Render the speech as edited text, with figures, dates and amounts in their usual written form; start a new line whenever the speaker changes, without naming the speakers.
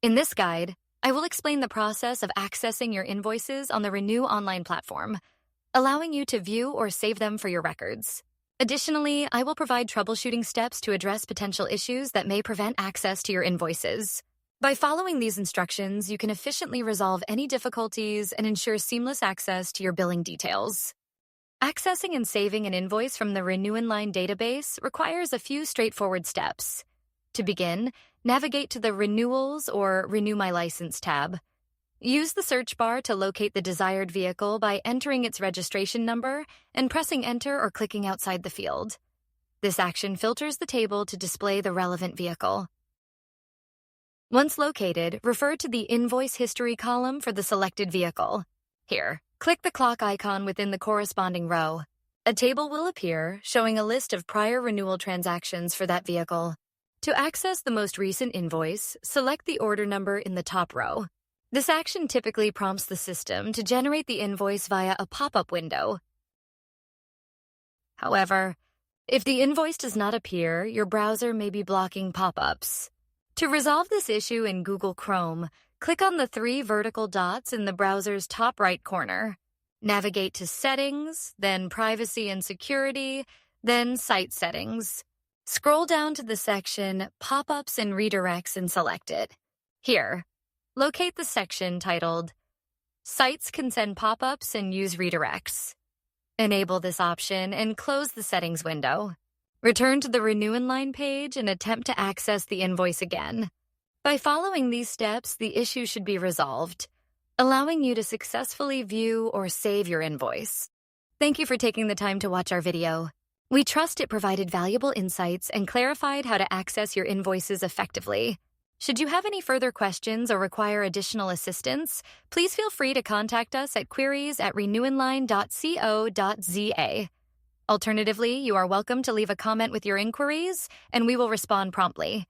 In this guide, I will explain the process of accessing your invoices on the Renewonline platform, allowing you to view or save them for your records. Additionally, I will provide troubleshooting steps to address potential issues that may prevent access to your invoices. By following these instructions, you can efficiently resolve any difficulties and ensure seamless access to your billing details. Accessing and saving an invoice from the Renewonline database requires a few straightforward steps. To begin, navigate to the Renewals or Renew My License tab. Use the search bar to locate the desired vehicle by entering its registration number and pressing Enter or clicking outside the field. This action filters the table to display the relevant vehicle. Once located, refer to the Invoice History column for the selected vehicle. Here, click the clock icon within the corresponding row. A table will appear showing a list of prior renewal transactions for that vehicle. To access the most recent invoice, select the order number in the top row. This action typically prompts the system to generate the invoice via a pop-up window. However, if the invoice does not appear, your browser may be blocking pop-ups. To resolve this issue in Google Chrome, click on the 3 vertical dots in the browser's top right corner. Navigate to Settings, then Privacy and Security, then Site Settings. Scroll down to the section Pop-ups and Redirects and select it. Here, locate the section titled Sites Can Send Pop-ups and Use Redirects. Enable this option and close the settings window. Return to the Renewonline page and attempt to access the invoice again. By following these steps, the issue should be resolved, allowing you to successfully view or save your invoice. Thank you for taking the time to watch our video. We trust it provided valuable insights and clarified how to access your invoices effectively. Should you have any further questions or require additional assistance, please feel free to contact us at queries@renewonline.co.za. Alternatively, you are welcome to leave a comment with your inquiries, and we will respond promptly.